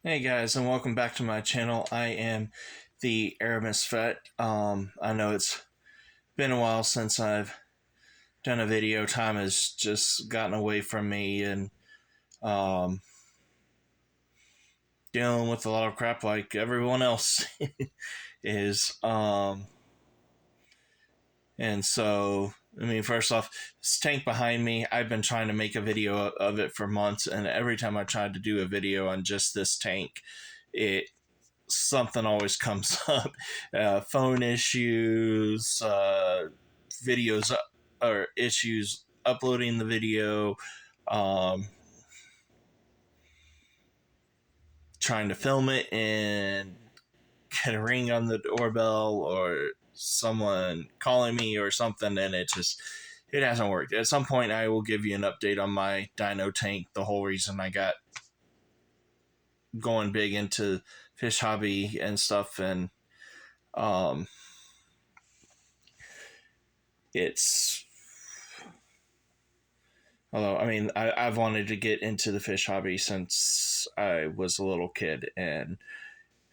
Hey guys, and welcome back to my channel. I am the Aramis Vet. I know it's been a while since I've done a video. Time has just gotten away from me, and um, dealing with a lot of crap like everyone else is. And so, first off, this tank behind me, I've been trying to make a video of it for months, and every time I tried to do a video on just this tank, it something always comes up. Phone issues, videos or issues uploading the video, um, trying to film it and get a ring on the doorbell or someone calling me or something, and it hasn't worked. At some point I will give you an update on my dino tank, the whole reason I got going big into fish hobby and stuff. And um it's although I've wanted to get into the fish hobby since I was a little kid, and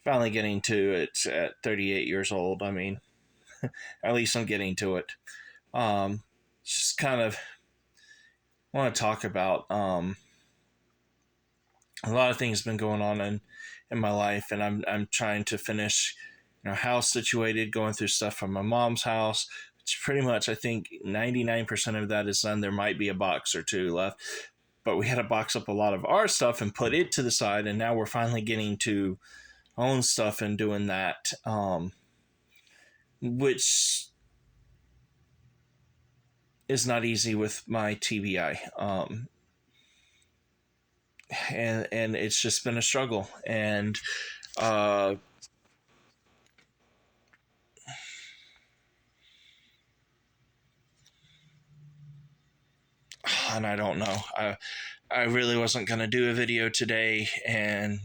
finally getting to it at 38 years old. At least I'm getting to it. Just kind of want to talk about a lot of things been going on in my life, and I'm trying to finish, house situated, going through stuff from my mom's house, which pretty much I think 99% of that is done. There might be a box or two left, but we had to box up a lot of our stuff and put it to the side, and now we're finally getting to own stuff and doing that, which is not easy with my TBI. And it's just been a struggle, uh, and I don't know. I really wasn't gonna do a video today, and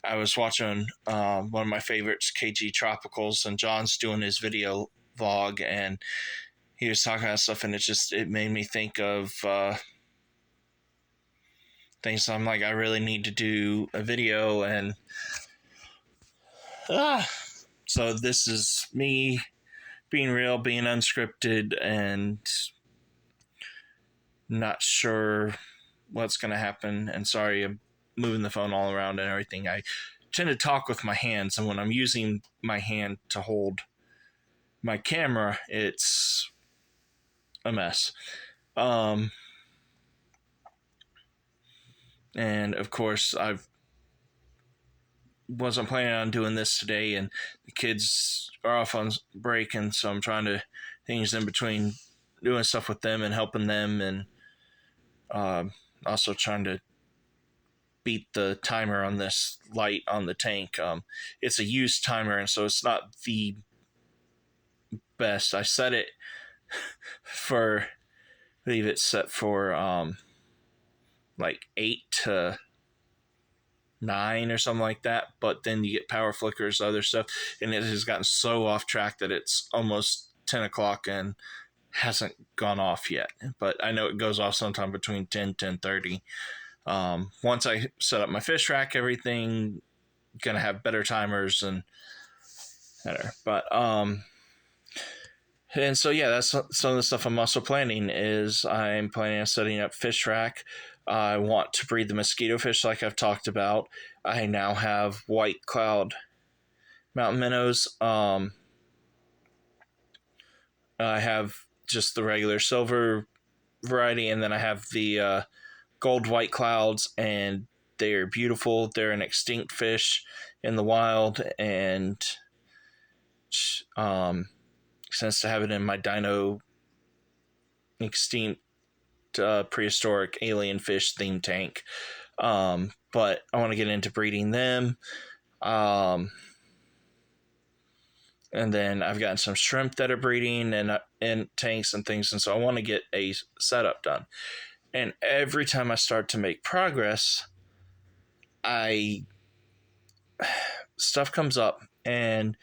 I was watching one of my favorites, KG Tropicals, and John's doing his video vlog, and he was talking about stuff, and it made me think of things. I'm like, I really need to do a video, and so this is me being real, being unscripted, and not sure what's going to happen. And sorry, I'm moving the phone all around and everything. I tend to talk with my hands, and when I'm using my hand to hold my camera, it's a mess. And of course, I wasn't planning on doing this today, and the kids are off on break, and so I'm trying to things in between doing stuff with them and helping them, and also trying to beat the timer on this light on the tank. It's a used timer, and so it's not the best. I set it for, I believe it's set for like 8 to 9 or something like that, but then you get power flickers, other stuff, and it has gotten so off track that it's almost 10 o'clock and hasn't gone off yet. But I know it goes off sometime between 10:30. Once I set up my fish rack, everything gonna have better timers and better. But and so yeah, that's some of the stuff I'm also planning. Is I'm planning on setting up fish rack. I want to breed the mosquito fish like I've talked about. I now have white cloud mountain minnows. I have just the regular silver variety, and then I have the gold white clouds, and they're beautiful. They're an extinct fish in the wild, and since to have it in my dino extinct prehistoric alien fish theme tank. But I want to get into breeding them. And then I've gotten some shrimp that are breeding and tanks and things, and so I want to get a setup done. And every time I start to make progress, stuff comes up, and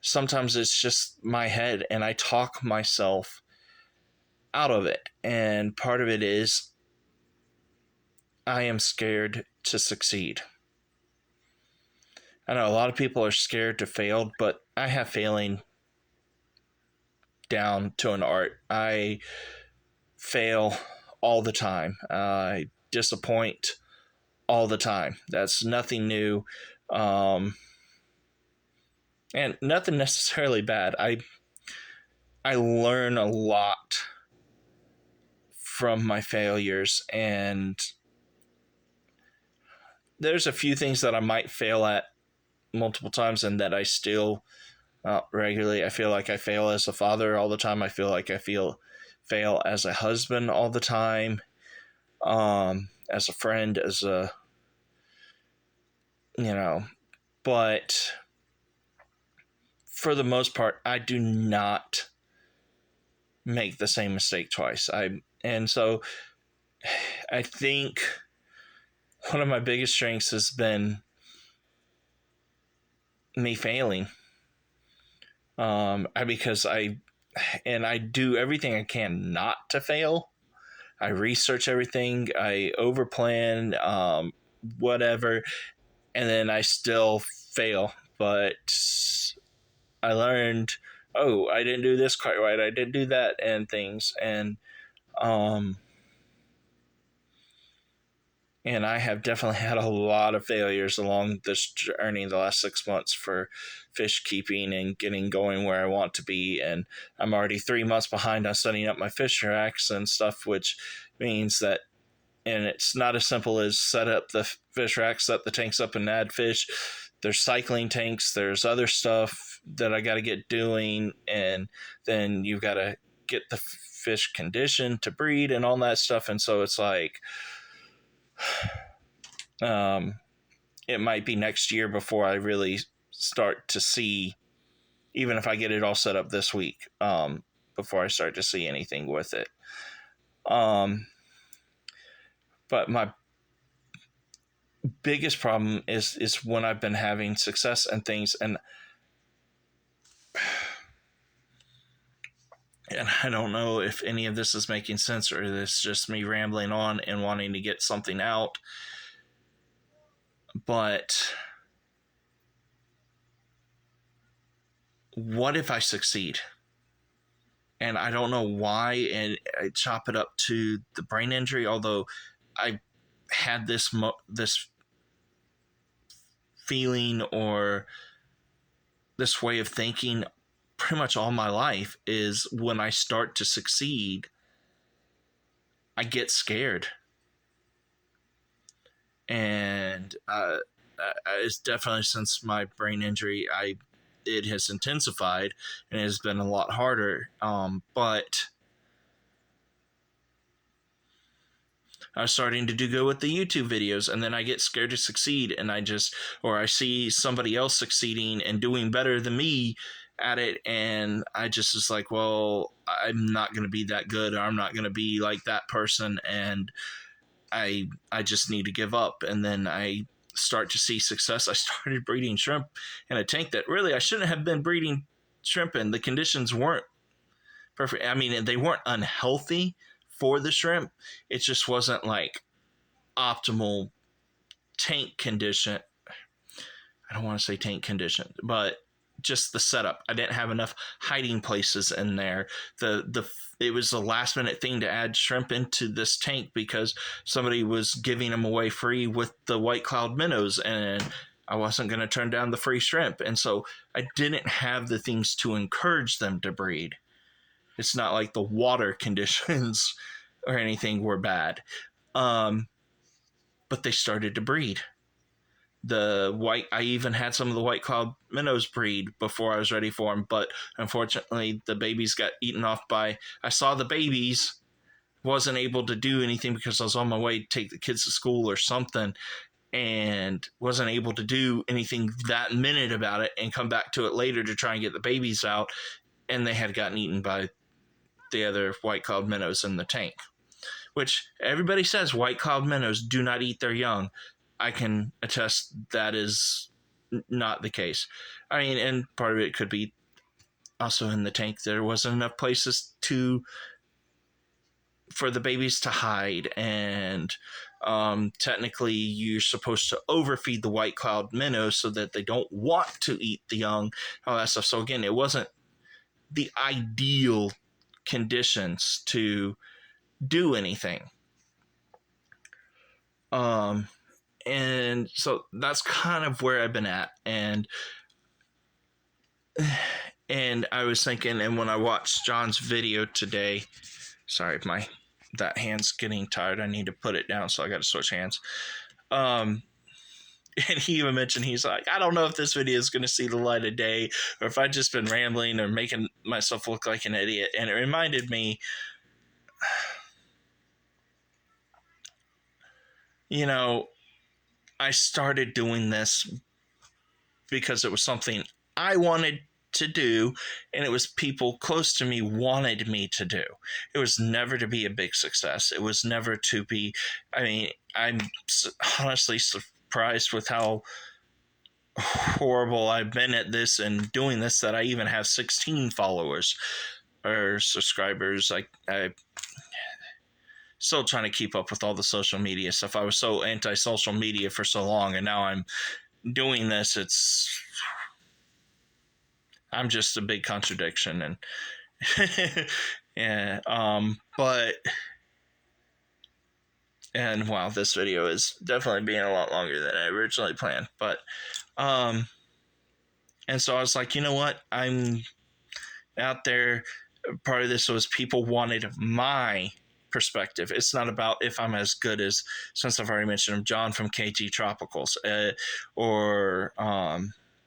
sometimes it's just my head, and I talk myself out of it. And part of it is I am scared to succeed. I know a lot of people are scared to fail, but I have failing down to an art. I fail all the time. I disappoint all the time. That's nothing new, um, and nothing necessarily bad. I learn a lot from my failures, and there's a few things that I might fail at multiple times, and that I still regularly. I feel like I fail as a father all the time. I feel like fail as a husband all the time, as a friend, as a you know. But for the most part, I do not make the same mistake twice. And so I think one of my biggest strengths has been me failing. Because I do everything I can not to fail. I research everything. I overplan, whatever, and then I still fail. But I learned, oh, I didn't do this quite right. I didn't do that, and things, um, and I have definitely had a lot of failures along this journey the last 6 months for fish keeping and getting going where I want to be. And I'm already 3 months behind on setting up my fish racks and stuff, which means that, and it's not as simple as set up the fish rack, set the tanks up and add fish. There's cycling tanks, there's other stuff that I got to get doing, and then you've got to get the fish conditioned to breed and all that stuff. And so it's like, it might be next year before I really start to see, even if I get it all set up this week, before I start to see anything with it. But my biggest problem is when I've been having success and things, and I don't know if any of this is making sense, or this is just me rambling on and wanting to get something out. But what if I succeed? And I don't know why, and I chop it up to the brain injury, although I had this feeling, or this way of thinking pretty much all my life, is when I start to succeed, I get scared. And it's definitely, since my brain injury, it has intensified and it has been a lot harder. But I was starting to do good with the YouTube videos, and then I get scared to succeed, and or I see somebody else succeeding and doing better than me at it, and I just was like, well, I'm not going to be that good, or I'm not going to be like that person, and I just need to give up. And then I start to see success. I started breeding shrimp in a tank that really I shouldn't have been breeding shrimp in. The conditions weren't perfect. I mean, they weren't unhealthy for the shrimp. It just wasn't like optimal tank condition. I don't want to say tank condition, but just the setup. I didn't have enough hiding places in there. It was a last minute thing to add shrimp into this tank because somebody was giving them away free with the white cloud minnows, and I wasn't going to turn down the free shrimp. And so I didn't have the things to encourage them to breed. It's not like the water conditions or anything were bad. But they started to breed. I even had some of the white cloud minnows breed before I was ready for them, but unfortunately the babies got eaten off by, I saw the babies, wasn't able to do anything because I was on my way to take the kids to school or something, and wasn't able to do anything that minute about it, and come back to it later to try and get the babies out, and they had gotten eaten by the other white cloud minnows in the tank. Which everybody says white cloud minnows do not eat their young. I can attest that is not the case. I mean, and part of it could be also in the tank there wasn't enough places for the babies to hide, and Technically, you're supposed to overfeed the white cloud minnows so that they don't want to eat the young, all that stuff. So again, it wasn't the ideal conditions to do anything. And so that's kind of where I've been at. And I was thinking, and when I watched John's video today, sorry, that hand's getting tired. I need to put it down, so I got to switch hands. And he even mentioned, he's like, I don't know if this video is going to see the light of day, or if I've just been rambling or making myself look like an idiot. And it reminded me, you know, I started doing this because it was something I wanted to do, and it was people close to me wanted me to do. It was never to be a big success. It was never to be, I mean, I'm honestly surprised with how horrible I've been at this and doing this that I even have 16 followers or subscribers. I still trying to keep up with all the social media stuff. I was so anti-social media for so long, and now I'm doing this. I'm just a big contradiction, and yeah, and wow, this video is definitely being a lot longer than I originally planned, but and so I was like, you know what, I'm out there. Part of this was people wanted my perspective. It's not about if I'm as good as, since I've already mentioned him, John from KG Tropicals, or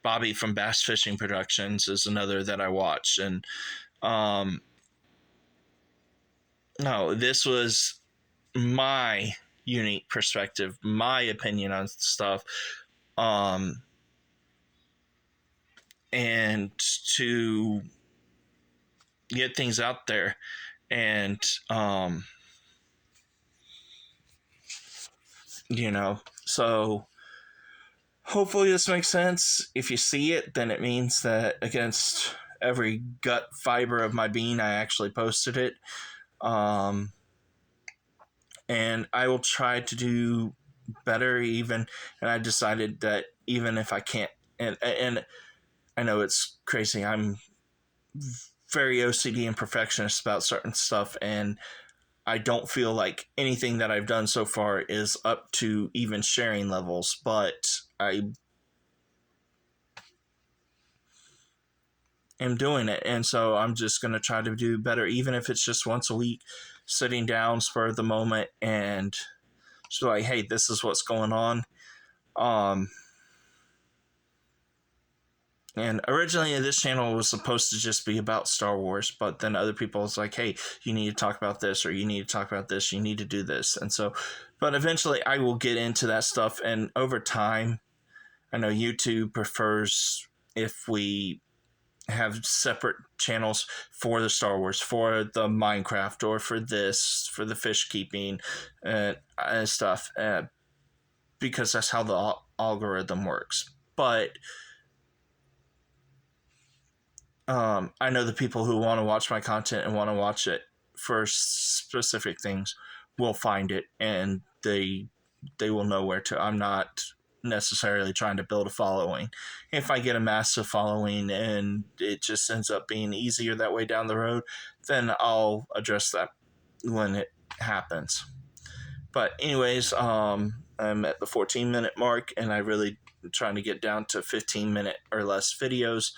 Bobby from Bass Fishing Productions is another that I watch. And no, this was my unique perspective, my opinion on stuff, and to get things out there. And so hopefully this makes sense. If you see it, then it means that against every gut fiber of my being, I actually posted it. And I will try to do better, even, and I decided that even if I can't, and I know it's crazy, I'm very OCD and perfectionist about certain stuff, and I don't feel like anything that I've done so far is up to even sharing levels, but I am doing it. And so I'm just going to try to do better, even if it's just once a week, sitting down, spur of the moment, and just like, hey, this is what's going on. And originally this channel was supposed to just be about Star Wars, but then other people was like, hey, you need to talk about this, or you need to talk about this, you need to do this. And so, but eventually I will get into that stuff. And over time, I know YouTube prefers if we have separate channels for the Star Wars, for the Minecraft, or for this, for the fish keeping and stuff, because that's how the algorithm works. But I know the people who want to watch my content and want to watch it for specific things will find it, and they will know where to. I'm not necessarily trying to build a following. If I get a massive following and it just ends up being easier that way down the road, then I'll address that when it happens. But anyways, I'm at the 14-minute mark, and I really am trying to get down to 15-minute or less videos.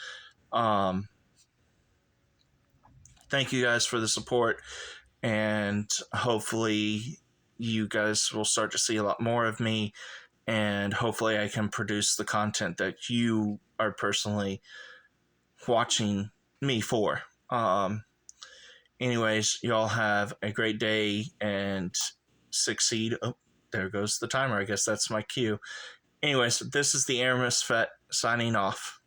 Thank you guys for the support, and hopefully you guys will start to see a lot more of me, and hopefully I can produce the content that you are personally watching me for. Anyways, y'all have a great day and succeed. Oh, there goes the timer. I guess that's my cue. Anyways, this is the Air Misfit signing off.